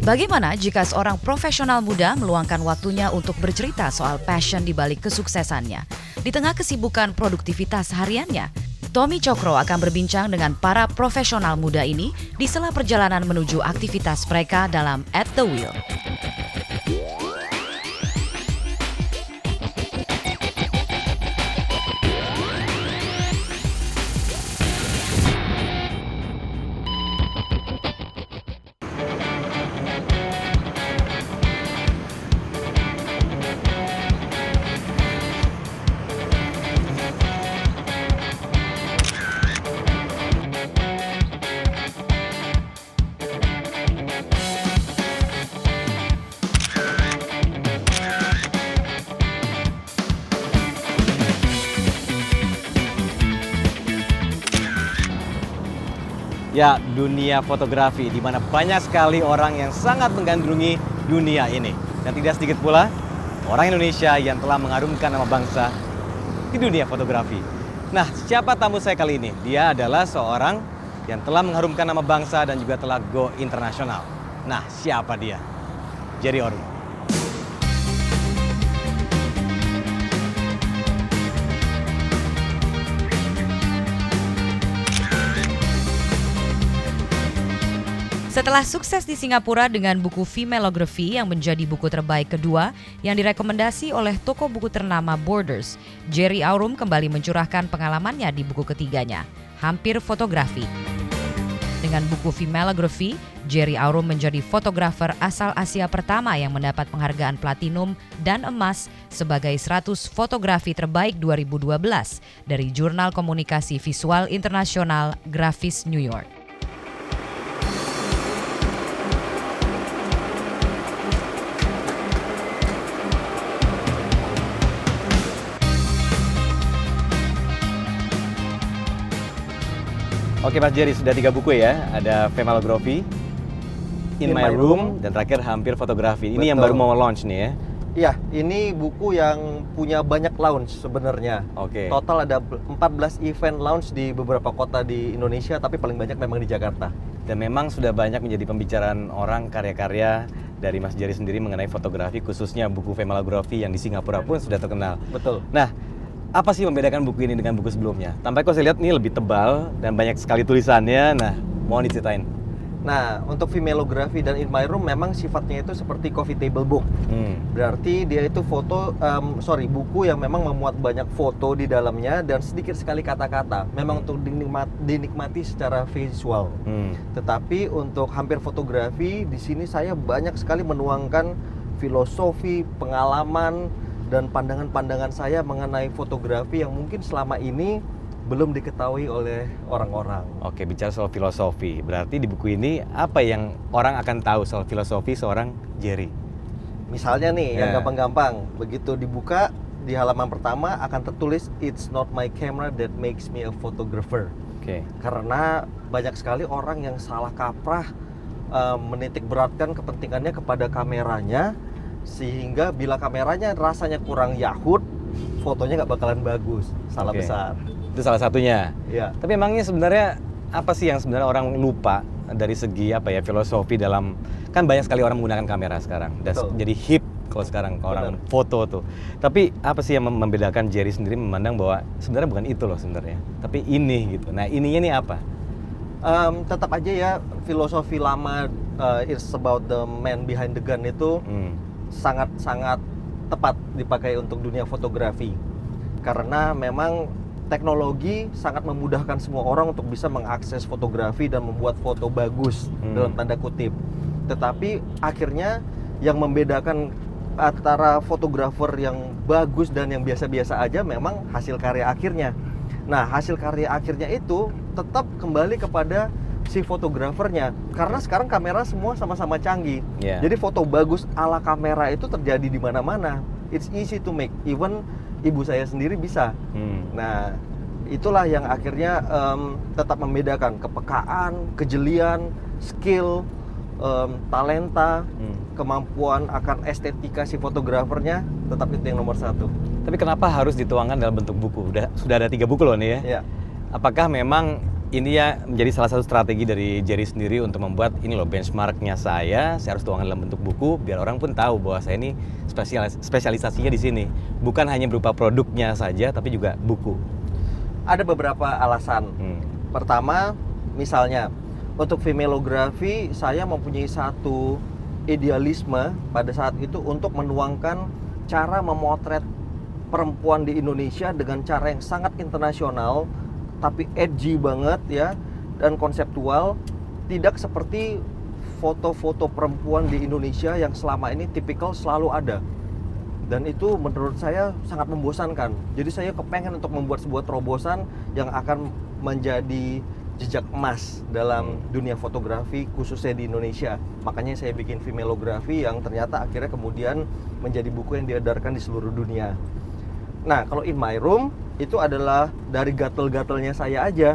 Bagaimana jika seorang profesional muda meluangkan waktunya untuk bercerita soal passion di balik kesuksesannya? Di tengah kesibukan produktivitas hariannya, Tommy Cokro akan berbincang dengan para profesional muda ini di sela perjalanan menuju aktivitas mereka dalam At The Wheel. Ya, dunia fotografi di mana banyak sekali orang yang sangat menggandrungi dunia ini. Dan tidak sedikit pula orang Indonesia yang telah mengharumkan nama bangsa di dunia fotografi. Nah, siapa tamu saya kali ini? Dia adalah seorang yang telah mengharumkan nama bangsa dan juga telah go internasional. Nah, siapa dia? Jerry Aurum. Setelah sukses di Singapura dengan buku Femalography yang menjadi buku terbaik kedua yang direkomendasi oleh toko buku ternama Borders, Jerry Aurum kembali mencurahkan pengalamannya di buku ketiganya, Hampir Fotografi. Dengan buku Femalography, Jerry Aurum menjadi fotografer asal Asia pertama yang mendapat penghargaan platinum dan emas sebagai 100 fotografi terbaik 2012 dari Jurnal Komunikasi Visual Internasional Graphics New York. Oke Mas Jerry, sudah 3 buku ya. Ada Femalography, In My Room, dan terakhir Hampir Fotografi. Ini yang baru mau launch nih ya? Iya, ini buku yang punya banyak launch sebenarnya. Oke. Total ada 14 event launch di beberapa kota di Indonesia, tapi paling banyak memang di Jakarta. Dan memang sudah banyak menjadi pembicaraan orang karya-karya dari Mas Jerry sendiri mengenai fotografi, khususnya buku Femalography yang di Singapura pun sudah terkenal. Betul. Nah, apa sih membedakan buku ini dengan buku sebelumnya? Tampaknya kok saya lihat ini lebih tebal dan banyak sekali tulisannya. Nah, mohon diceritain. Nah, untuk Femalography dan In My Room memang sifatnya itu seperti coffee table book. Berarti dia itu buku yang memang memuat banyak foto di dalamnya dan sedikit sekali kata-kata. Memang untuk dinikmati secara visual. Tetapi untuk Hampir Fotografi, di sini saya banyak sekali menuangkan filosofi, pengalaman, dan pandangan-pandangan saya mengenai fotografi yang mungkin selama ini belum diketahui oleh orang-orang. Oke, bicara soal filosofi, berarti di buku ini apa yang orang akan tahu soal filosofi seorang Jerry? Misalnya nih, yang gampang-gampang, begitu dibuka di halaman pertama akan tertulis "It's not my camera that makes me a photographer". Oke. Karena banyak sekali orang yang salah kaprah menitik beratkan kepentingannya kepada kameranya, sehingga bila kameranya rasanya kurang yahut, fotonya nggak bakalan bagus. Salah besar. Itu salah satunya. Ya. Tapi emangnya sebenarnya apa sih yang sebenarnya orang lupa dari segi filosofi dalam, kan banyak sekali orang menggunakan kamera sekarang dan jadi hip kalau sekarang orang foto tuh. Tapi apa sih yang membedakan Jerry sendiri memandang bahwa sebenarnya bukan itu loh sebenarnya, tapi ini gitu. Nah, ininya nih apa? Tetap aja ya, filosofi lama it's about the man behind the gun itu sangat-sangat tepat dipakai untuk dunia fotografi, karena memang teknologi sangat memudahkan semua orang untuk bisa mengakses fotografi dan membuat foto bagus dalam tanda kutip. Tetapi akhirnya yang membedakan antara fotografer yang bagus dan yang biasa-biasa aja memang hasil karya akhirnya. Nah, hasil karya akhirnya itu tetap kembali kepada si fotografernya, karena sekarang kamera semua sama-sama canggih. Jadi foto bagus ala kamera itu terjadi di mana-mana. It's easy to make, even ibu saya sendiri bisa. Nah, itulah yang akhirnya tetap membedakan kepekaan, kejelian, skill, talenta, kemampuan akan estetika si fotografernya, tetap itu yang nomor satu. Tapi kenapa harus dituangkan dalam bentuk buku? Sudah ada 3 buku loh nih ya. Apakah memang ini ya menjadi salah satu strategi dari Jerry sendiri untuk membuat ini loh benchmarknya saya harus tuangkan dalam bentuk buku biar orang pun tahu bahwa saya ini spesialisasinya di sini. Bukan hanya berupa produknya saja tapi juga buku. Ada beberapa alasan. Pertama, misalnya untuk vimelografi saya mempunyai satu idealisme pada saat itu untuk menuangkan cara memotret perempuan di Indonesia dengan cara yang sangat internasional tapi edgy banget ya dan konseptual, tidak seperti foto-foto perempuan di Indonesia yang selama ini tipikal selalu ada. Dan itu menurut saya sangat membosankan. Jadi saya kepengen untuk membuat sebuah terobosan yang akan menjadi jejak emas dalam dunia fotografi khususnya di Indonesia. Makanya saya bikin vimelografi yang ternyata akhirnya kemudian menjadi buku yang diedarkan di seluruh dunia. Nah, kalau In My Room itu adalah dari gatel-gatelnya saya aja.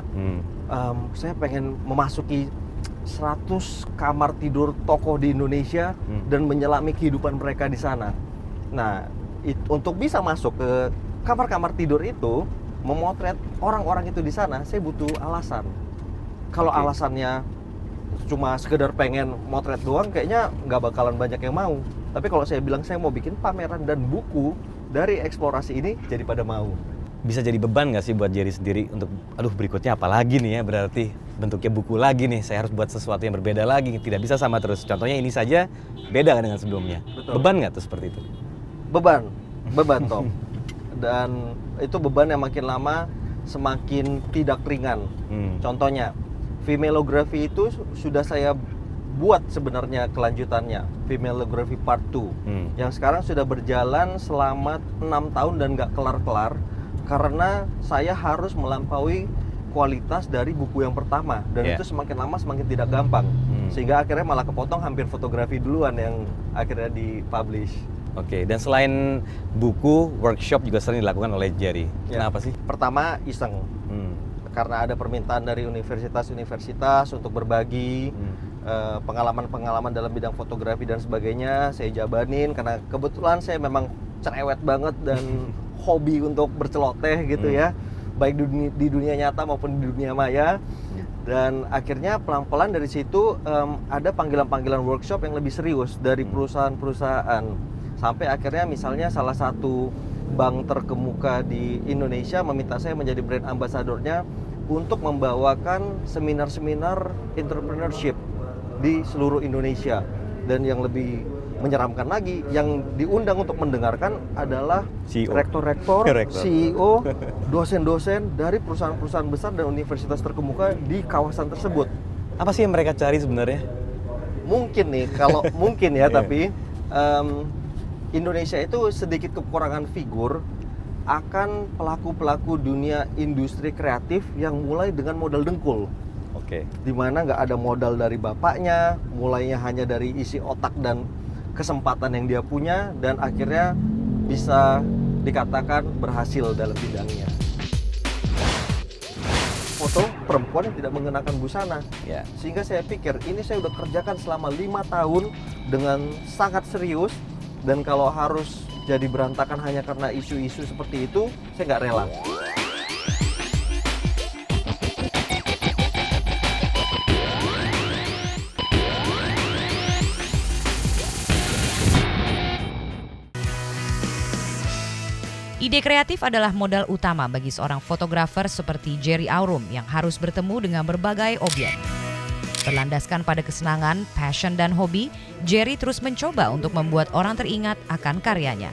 Saya pengen memasuki 100 kamar tidur tokoh di Indonesia dan menyelami kehidupan mereka di sana. Nah, untuk bisa masuk ke kamar-kamar tidur itu, memotret orang-orang itu di sana, saya butuh alasan. Kalau alasannya cuma sekedar pengen motret doang, kayaknya nggak bakalan banyak yang mau. Tapi kalau saya bilang saya mau bikin pameran dan buku dari eksplorasi ini, jadi pada mau. Bisa jadi beban nggak sih buat Jerry sendiri untuk, aduh berikutnya apa lagi nih ya, berarti bentuknya buku lagi nih, saya harus buat sesuatu yang berbeda lagi, tidak bisa sama terus. Contohnya ini saja beda dengan sebelumnya. Betul. Beban nggak tuh seperti itu? Beban Tom. Dan itu beban yang makin lama semakin tidak ringan. Contohnya, vimelografi itu sudah saya buat sebenarnya kelanjutannya, vimelografi part 2 yang sekarang sudah berjalan selama 6 tahun dan nggak kelar-kelar karena saya harus melampaui kualitas dari buku yang pertama dan itu semakin lama semakin tidak gampang sehingga akhirnya malah kepotong hampir fotografi duluan yang akhirnya dipublish. Oke, dan selain buku, workshop juga sering dilakukan oleh Jerry. Kenapa sih? Pertama, iseng. Karena ada permintaan dari universitas-universitas untuk berbagi pengalaman-pengalaman dalam bidang fotografi dan sebagainya. Saya jabanin karena kebetulan saya memang cerewet banget dan hobi untuk berceloteh gitu ya, baik di dunia nyata maupun di dunia maya. Dan akhirnya pelan-pelan dari situ ada panggilan-panggilan workshop yang lebih serius dari perusahaan-perusahaan. Sampai akhirnya misalnya salah satu bank terkemuka di Indonesia meminta saya menjadi brand ambassador-nya untuk membawakan seminar-seminar entrepreneurship di seluruh Indonesia. Dan yang lebih menyeramkan lagi, yang diundang untuk mendengarkan adalah rektor-rektor, CEO, dosen-dosen dari perusahaan-perusahaan besar dan universitas terkemuka di kawasan tersebut. Apa sih yang mereka cari sebenarnya? Mungkin nih, kalau mungkin ya, tapi Indonesia itu sedikit kekurangan figur akan pelaku-pelaku dunia industri kreatif yang mulai dengan modal dengkul. Dimana nggak ada modal dari bapaknya, mulainya hanya dari isi otak dan kesempatan yang dia punya, dan akhirnya bisa dikatakan berhasil dalam bidangnya. Foto perempuan yang tidak mengenakan busana. Sehingga saya pikir ini saya udah kerjakan selama 5 tahun dengan sangat serius. Dan kalau harus jadi berantakan hanya karena isu-isu seperti itu, saya nggak rela. Ide kreatif adalah modal utama bagi seorang fotografer seperti Jerry Aurum yang harus bertemu dengan berbagai objek. Berlandaskan pada kesenangan, passion, dan hobi, Jerry terus mencoba untuk membuat orang teringat akan karyanya.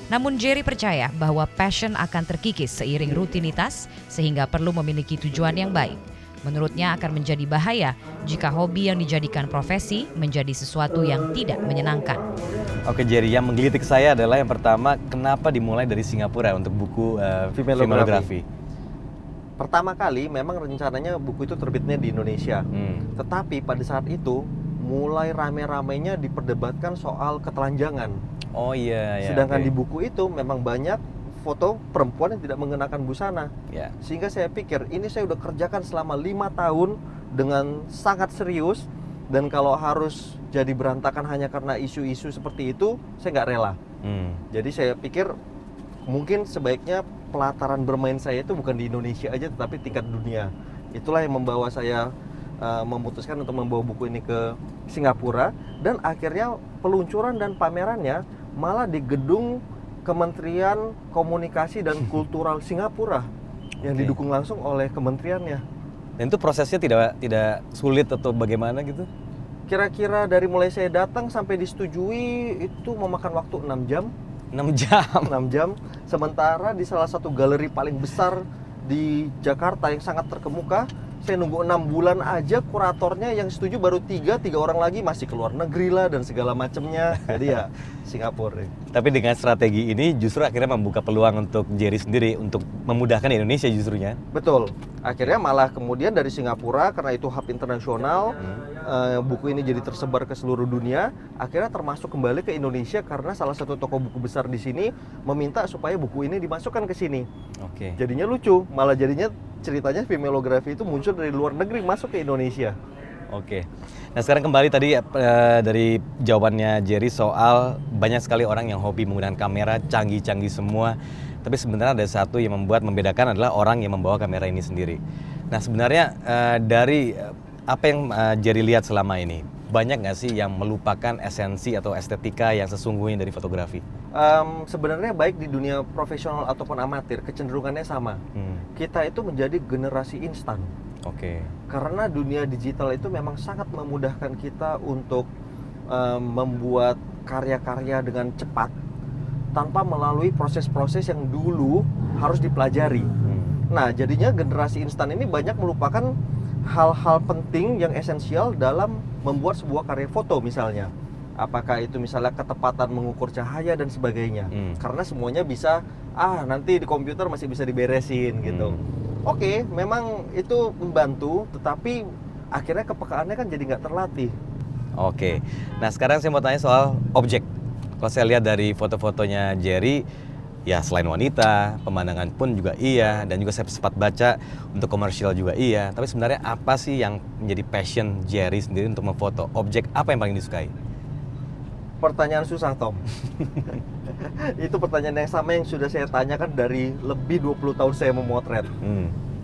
Namun Jerry percaya bahwa passion akan terkikis seiring rutinitas sehingga perlu memiliki tujuan yang baik. Menurutnya akan menjadi bahaya jika hobi yang dijadikan profesi menjadi sesuatu yang tidak menyenangkan. Oke Jerry, yang menggelitik saya adalah yang pertama, kenapa dimulai dari Singapura untuk buku vimelografi? Pertama kali memang rencananya buku itu terbitnya di Indonesia. Tetapi pada saat itu mulai rame-ramenya diperdebatkan soal ketelanjangan. Sedangkan di buku itu memang banyak foto perempuan yang tidak mengenakan busana. Sehingga saya pikir ini saya udah kerjakan selama 5 tahun dengan sangat serius. Dan kalau harus jadi berantakan hanya karena isu-isu seperti itu, saya nggak rela. Jadi saya pikir mungkin sebaiknya pelataran bermain saya itu bukan di Indonesia aja, tetapi tingkat dunia. Itulah yang membawa saya memutuskan untuk membawa buku ini ke Singapura, dan akhirnya peluncuran dan pamerannya malah di gedung Kementerian Komunikasi dan Kultural Singapura yang didukung langsung oleh kementeriannya. Dan itu prosesnya tidak sulit atau bagaimana gitu? Kira-kira dari mulai saya datang sampai disetujui itu memakan waktu 6 jam. 6 jam? 6 jam. Sementara di salah satu galeri paling besar di Jakarta yang sangat terkemuka, saya nunggu 6 bulan aja, kuratornya yang setuju baru 3 orang lagi masih keluar negeri lah dan segala macamnya. Jadi ya Singapura. Tapi dengan strategi ini justru akhirnya membuka peluang untuk Jerry sendiri untuk memudahkan Indonesia justrunya. Betul. Akhirnya malah kemudian dari Singapura, karena itu hub internasional, buku ini jadi tersebar ke seluruh dunia. Akhirnya termasuk kembali ke Indonesia karena salah satu toko buku besar di sini meminta supaya buku ini dimasukkan ke sini. Oke. Jadinya lucu, malah jadinya ceritanya Vimelografi itu muncul dari luar negeri masuk ke Indonesia. Oke. Nah sekarang kembali tadi dari jawabannya Jerry soal banyak sekali orang yang hobi menggunakan kamera canggih-canggih semua. Tapi sebenarnya ada satu yang membedakan adalah orang yang membawa kamera ini sendiri. Nah sebenarnya dari apa yang Jerry lihat selama ini, banyak nggak sih yang melupakan esensi atau estetika yang sesungguhnya dari fotografi? Sebenarnya baik di dunia profesional ataupun amatir, kecenderungannya sama. Kita itu menjadi generasi instan. Oke. Karena dunia digital itu memang sangat memudahkan kita untuk membuat karya-karya dengan cepat tanpa melalui proses-proses yang dulu harus dipelajari. Nah, jadinya generasi instan ini banyak melupakan hal-hal penting yang esensial dalam membuat sebuah karya foto misalnya. Apakah itu misalnya ketepatan mengukur cahaya dan sebagainya. Karena semuanya bisa, nanti di komputer masih bisa diberesin gitu. Oke, memang itu membantu, tetapi akhirnya kepekaannya kan jadi nggak terlatih. Oke, nah sekarang saya mau tanya soal objek. Kalau saya lihat dari foto-fotonya Jerry, ya selain wanita, pemandangan pun juga iya, dan juga saya sempat baca untuk komersial juga iya. Tapi sebenarnya apa sih yang menjadi passion Jerry sendiri untuk memfoto? Objek apa yang paling disukai? Pertanyaan susah, Tom. Itu pertanyaan yang sama yang sudah saya tanyakan dari lebih 20 tahun saya memotret.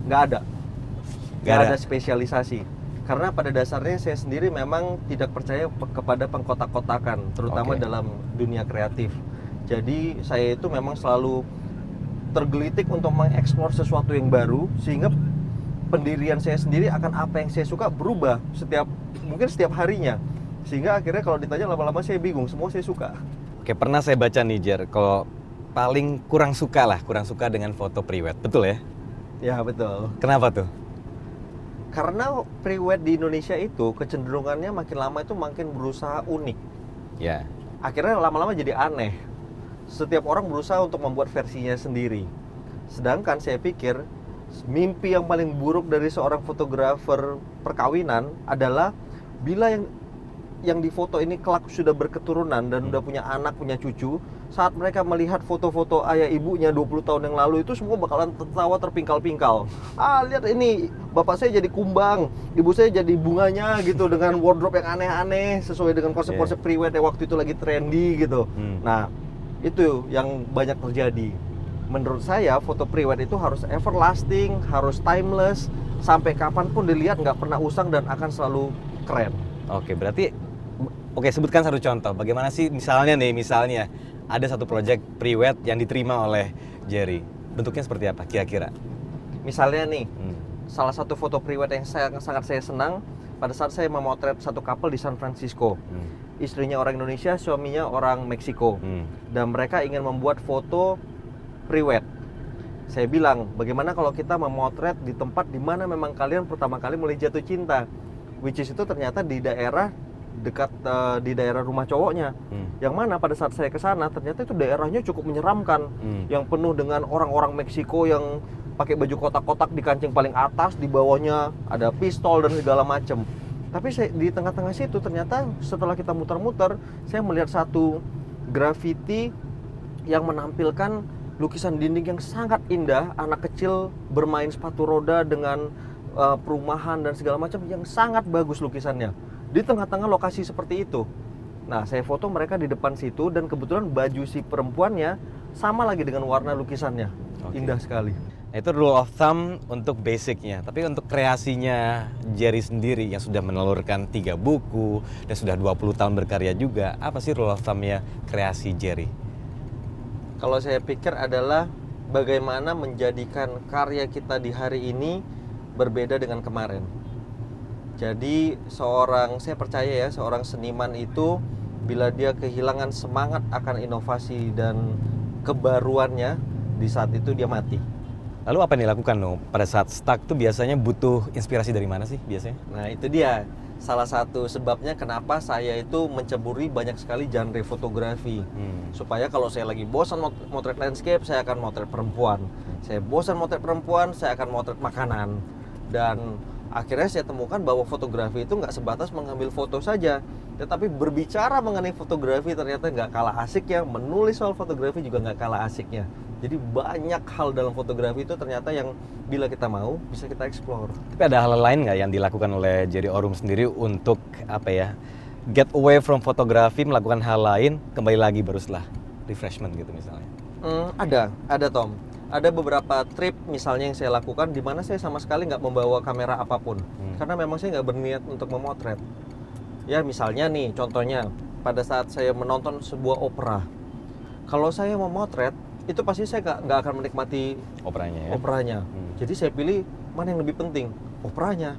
Nggak ada. Nggak ada spesialisasi. Karena pada dasarnya saya sendiri memang tidak percaya kepada pengkotak-kotakan, terutama dalam dunia kreatif. Jadi saya itu memang selalu tergelitik untuk mengeksplor sesuatu yang baru, sehingga pendirian saya sendiri akan apa yang saya suka berubah mungkin setiap harinya. Sehingga akhirnya kalau ditanya lama-lama saya bingung, semua saya suka. Oke, pernah saya baca nih Jer, kalau paling kurang suka dengan foto pre-wed, betul ya? Ya betul. Kenapa tuh? Karena pre-wed di Indonesia itu kecenderungannya makin lama itu makin berusaha unik. Ya. Akhirnya lama-lama jadi aneh. Setiap orang berusaha untuk membuat versinya sendiri. Sedangkan saya pikir mimpi yang paling buruk dari seorang fotografer perkawinan adalah bila yang difoto ini kelak sudah berketurunan dan udah punya anak, punya cucu, saat mereka melihat foto-foto ayah ibunya 20 tahun yang lalu itu semua bakalan tertawa terpingkal-pingkal. Lihat ini, bapak saya jadi kumbang, ibu saya jadi bunganya gitu, dengan wardrobe yang aneh-aneh sesuai dengan konsep-konsep pre-wed yang waktu itu lagi trendy gitu. Nah, itu yang banyak terjadi. Menurut saya foto pre-wed itu harus everlasting, harus timeless, sampai kapanpun dilihat nggak pernah usang dan akan selalu keren. Oke, sebutkan satu contoh. Bagaimana sih misalnya ada satu project pre-wed yang diterima oleh Jerry. Bentuknya seperti apa kira-kira? Misalnya nih, salah satu foto pre-wed yang sangat saya senang pada saat saya memotret satu couple di San Francisco. Istrinya orang Indonesia, suaminya orang Meksiko. Dan mereka ingin membuat foto pre-wed. Saya bilang, bagaimana kalau kita memotret di tempat di mana memang kalian pertama kali mulai jatuh cinta? Which is itu ternyata di daerah dekat di daerah rumah cowoknya. Yang mana pada saat saya ke sana ternyata itu daerahnya cukup menyeramkan. Yang penuh dengan orang-orang Meksiko yang pakai baju kotak-kotak di kancing paling atas, di bawahnya ada pistol dan segala macam. Tapi di tengah-tengah situ ternyata setelah kita muter-muter, saya melihat satu graffiti yang menampilkan lukisan dinding yang sangat indah, anak kecil bermain sepatu roda dengan perumahan dan segala macam yang sangat bagus lukisannya di tengah-tengah lokasi seperti itu. Nah, saya foto mereka di depan situ dan kebetulan baju si perempuannya sama lagi dengan warna lukisannya. Indah sekali. Nah, itu rule of thumb untuk basicnya. Tapi untuk kreasinya Jerry sendiri yang sudah menelurkan 3 buku dan sudah 20 tahun berkarya juga, apa sih rule of thumb-nya kreasi Jerry? Kalau saya pikir adalah bagaimana menjadikan karya kita di hari ini berbeda dengan kemarin. Jadi saya percaya ya, seorang seniman itu bila dia kehilangan semangat akan inovasi dan kebaruannya, di saat itu dia mati. Lalu apa yang dilakukan pada saat stuck tuh biasanya butuh inspirasi dari mana sih biasanya? Nah itu dia salah satu sebabnya kenapa saya itu menceburi banyak sekali genre fotografi. Supaya kalau saya lagi bosan motret landscape, saya akan motret perempuan. Saya bosan motret perempuan, saya akan motret makanan. Dan akhirnya saya temukan bahwa fotografi itu nggak sebatas mengambil foto saja, tetapi berbicara mengenai fotografi ternyata nggak kalah asiknya, menulis soal fotografi juga nggak kalah asiknya. Jadi banyak hal dalam fotografi itu ternyata yang bila kita mau bisa kita explore. Tapi ada hal lain nggak yang dilakukan oleh Jerry Orum sendiri untuk get away from fotografi, melakukan hal lain, kembali lagi baru setelah refreshment gitu misalnya? Ada Tom. Ada beberapa trip misalnya yang saya lakukan di mana saya sama sekali nggak membawa kamera apapun, karena memang saya nggak berniat untuk memotret. Ya misalnya nih, contohnya pada saat saya menonton sebuah opera, kalau saya memotret itu pasti saya nggak akan menikmati operanya. Jadi saya pilih mana yang lebih penting, operanya.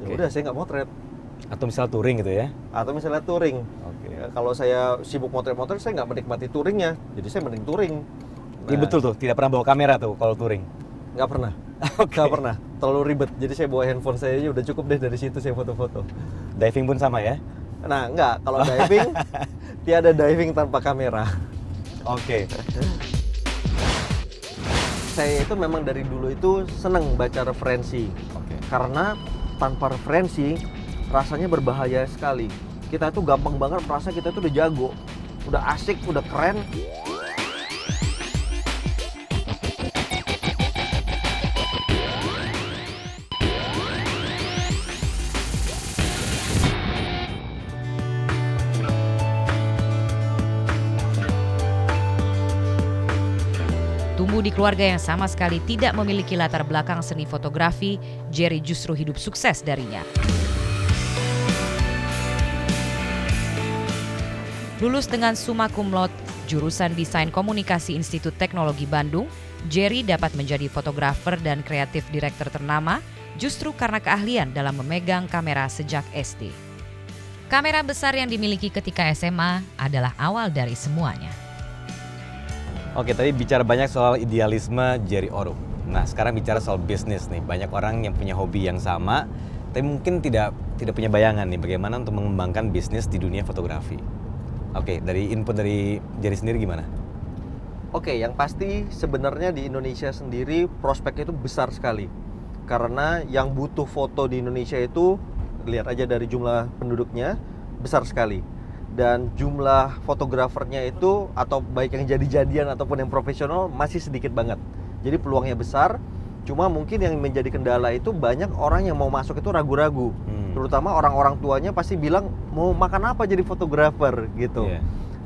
Ya udah saya nggak motret. Atau misal touring gitu ya? Atau misalnya touring. Ya, kalau saya sibuk motret-motret, saya nggak menikmati touringnya. Jadi saya mending touring. Iya betul tuh, tidak pernah bawa kamera tuh kalau touring? Nggak pernah. Nggak pernah. Terlalu ribet. Jadi saya bawa handphone saya aja udah cukup deh, dari situ saya foto-foto. Diving pun sama ya? Nah nggak, kalau diving tiada diving tanpa kamera. Saya itu memang dari dulu itu seneng baca referensi. Karena tanpa referensi rasanya berbahaya sekali. Kita tuh gampang banget merasa kita tuh udah jago, udah asik, udah keren. Tumbuh di keluarga yang sama sekali tidak memiliki latar belakang seni fotografi, Jerry justru hidup sukses darinya. Lulus dengan summa cum laude, jurusan Desain Komunikasi Institut Teknologi Bandung, Jerry dapat menjadi fotografer dan kreatif direktur ternama justru karena keahlian dalam memegang kamera sejak SD. Kamera besar yang dimiliki ketika SMA adalah awal dari semuanya. Oke, tadi bicara banyak soal idealisme Jerry Orum. Nah, sekarang bicara soal bisnis nih. Banyak orang yang punya hobi yang sama, tapi mungkin tidak punya bayangan nih bagaimana untuk mengembangkan bisnis di dunia fotografi. Oke, dari input dari Jerry sendiri gimana? Oke, yang pasti sebenarnya di Indonesia sendiri prospeknya itu besar sekali. Karena yang butuh foto di Indonesia itu, lihat aja dari jumlah penduduknya, besar sekali. Dan jumlah fotografernya itu, atau baik yang jadi-jadian ataupun yang profesional, masih sedikit banget. Jadi peluangnya besar, cuma mungkin yang menjadi kendala itu banyak orang yang mau masuk itu ragu-ragu. Terutama orang-orang tuanya pasti bilang, mau makan apa jadi fotografer gitu.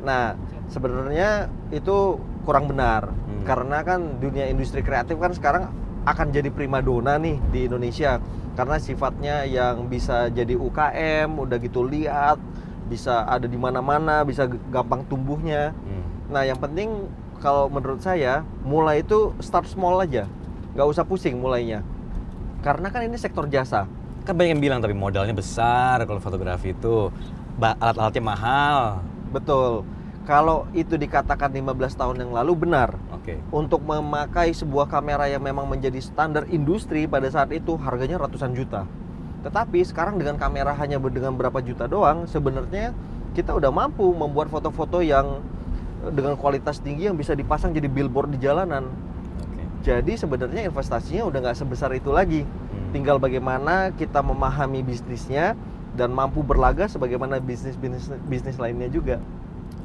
Nah, sebenarnya itu kurang benar. Karena kan dunia industri kreatif kan sekarang akan jadi primadona nih di Indonesia. Karena sifatnya yang bisa jadi UKM, udah gitu lihat, bisa ada di mana-mana, bisa gampang tumbuhnya. Nah, yang penting kalau menurut saya mulai itu start small aja, nggak usah pusing mulainya. Karena kan ini sektor jasa. Kan banyak yang bilang tapi modalnya besar kalau fotografi itu, alat-alatnya mahal. Betul. Kalau itu dikatakan 15 tahun yang lalu benar. Untuk memakai sebuah kamera yang memang menjadi standar industri pada saat itu harganya ratusan juta. Tetapi sekarang dengan kamera hanya dengan berapa juta doang, sebenarnya kita udah mampu membuat foto-foto yang dengan kualitas tinggi yang bisa dipasang jadi billboard di jalanan. Jadi sebenarnya investasinya udah nggak sebesar itu lagi. Tinggal bagaimana kita memahami bisnisnya dan mampu berlaga sebagaimana bisnis lainnya juga.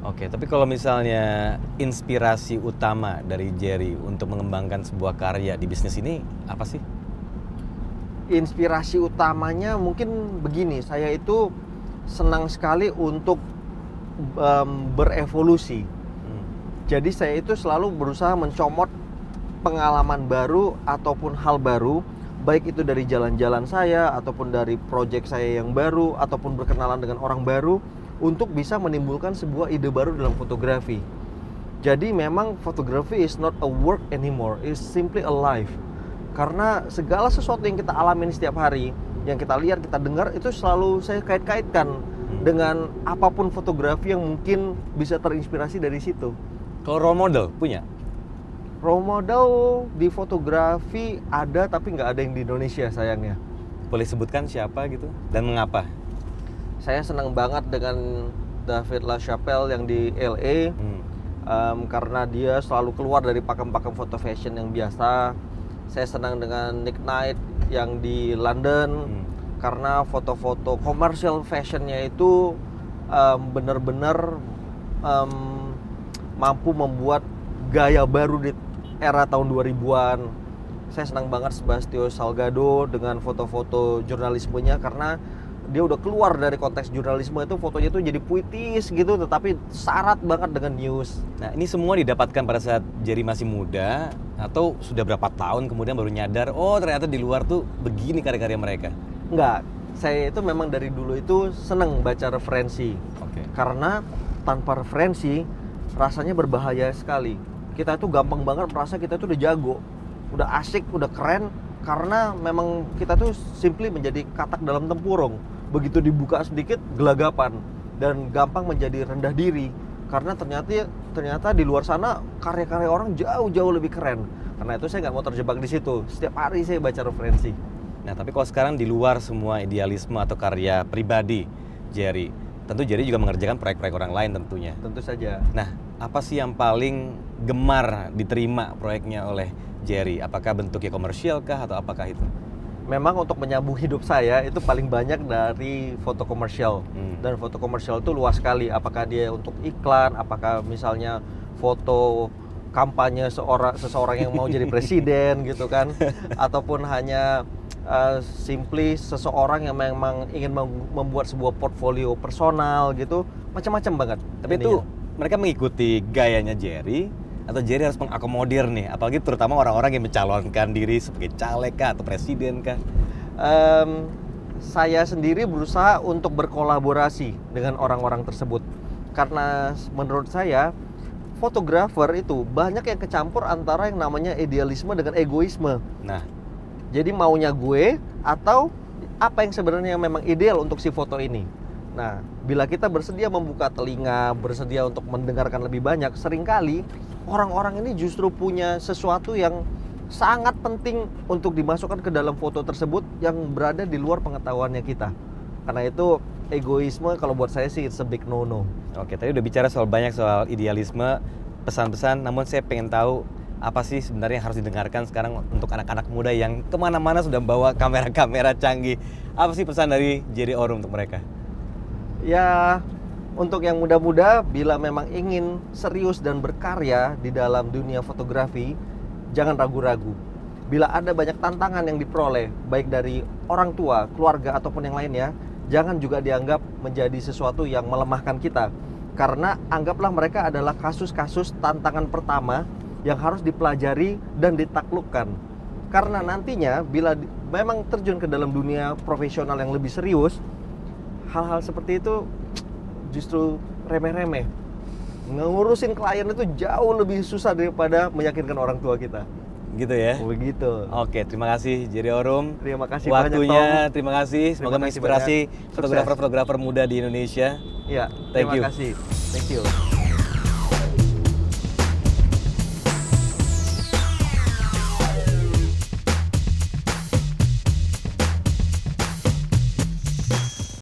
Tapi kalau misalnya inspirasi utama dari Jerry untuk mengembangkan sebuah karya di bisnis ini apa sih? Inspirasi utamanya mungkin begini, saya itu senang sekali untuk berevolusi. Jadi saya itu selalu berusaha mencomot pengalaman baru ataupun hal baru, baik itu dari jalan-jalan saya ataupun dari proyek saya yang baru ataupun berkenalan dengan orang baru untuk bisa menimbulkan sebuah ide baru dalam fotografi. Jadi memang fotografi is not a work anymore, it's simply a life. Karena segala sesuatu yang kita alamin setiap hari, yang kita lihat, kita dengar, itu selalu saya kait-kaitkan dengan apapun fotografi yang mungkin bisa terinspirasi dari situ. Kalau role model punya? Role model di fotografi ada, tapi nggak ada yang di Indonesia sayangnya. Boleh sebutkan siapa gitu dan mengapa? Saya senang banget dengan David LaChapelle yang di LA, karena dia selalu keluar dari pakem-pakem foto fashion yang biasa. Saya senang dengan Nick Knight yang di London, karena foto-foto commercial fashionnya itu benar-benar mampu membuat gaya baru di era tahun 2000-an. Saya senang banget Sebastião Salgado dengan foto-foto jurnalismenya, karena dia udah keluar dari konteks jurnalisme, itu fotonya itu jadi puitis gitu, tetapi syarat banget dengan news. Nah, ini semua didapatkan pada saat Jerry masih muda atau sudah berapa tahun kemudian baru nyadar, oh ternyata di luar tuh begini karya-karya mereka? Enggak, saya itu memang dari dulu itu seneng baca referensi. Karena tanpa referensi rasanya berbahaya sekali. Kita tuh gampang banget merasa kita tuh udah jago, udah asik, udah keren, karena memang kita tuh simply menjadi katak dalam tempurung. Begitu dibuka sedikit, gelagapan, dan gampang menjadi rendah diri, karena ternyata di luar sana karya-karya orang jauh-jauh lebih keren. Karena itu saya nggak mau terjebak di situ. Setiap hari saya baca referensi. Nah, tapi kalau sekarang di luar semua idealisme atau karya pribadi Jerry, tentu Jerry juga mengerjakan proyek-proyek orang lain tentunya. Tentu saja. Nah, apa sih yang paling gemar diterima proyeknya oleh Jerry? Apakah bentuknya komersial kah atau apakah itu? Memang untuk menyambung hidup saya itu paling banyak dari foto komersial. Dan foto komersial itu luas sekali. Apakah dia untuk iklan, apakah misalnya foto kampanye seseorang yang mau jadi presiden gitu kan, ataupun hanya simply seseorang yang memang ingin membuat sebuah portfolio personal gitu, macam-macam banget. Tapi itu mereka mengikuti gayanya Jerry atau Jerry harus mengakomodir nih, apalagi terutama orang-orang yang mencalonkan diri sebagai caleg kah atau presiden kah? Saya sendiri berusaha untuk berkolaborasi dengan orang-orang tersebut, karena menurut saya fotografer itu banyak yang kecampur antara yang namanya idealisme dengan egoisme. Nah, jadi maunya gue atau apa yang sebenarnya memang ideal untuk si foto ini. Nah, bila kita bersedia membuka telinga, bersedia untuk mendengarkan lebih banyak, seringkali orang-orang ini justru punya sesuatu yang sangat penting untuk dimasukkan ke dalam foto tersebut yang berada di luar pengetahuannya kita. Karena itu egoisme kalau buat saya sih it's a big no-no. Oke, tadi udah bicara banyak soal idealisme, pesan-pesan, namun saya pengen tahu apa sih sebenarnya yang harus didengarkan sekarang untuk anak-anak muda yang kemana-mana sudah bawa kamera-kamera canggih. Apa sih pesan dari Jerry Orum untuk mereka? Ya, untuk yang muda-muda, bila memang ingin serius dan berkarya di dalam dunia fotografi, jangan ragu-ragu. Bila ada banyak tantangan yang diperoleh, baik dari orang tua, keluarga, ataupun yang lainnya, jangan juga dianggap menjadi sesuatu yang melemahkan kita. Karena anggaplah mereka adalah kasus-kasus tantangan pertama yang harus dipelajari dan ditaklukkan. Karena nantinya bila memang terjun ke dalam dunia profesional yang lebih serius, hal-hal seperti itu justru remeh-remeh. Ngurusin klien itu jauh lebih susah daripada meyakinkan orang tua kita. Gitu ya? Begitu. Oke, terima kasih Jerry Orum. Terima kasih waktunya, banyak, Tom. terima kasih. Semoga menginspirasi fotografer-fotografer muda di Indonesia. Iya, Thank you. terima kasih. Thank you.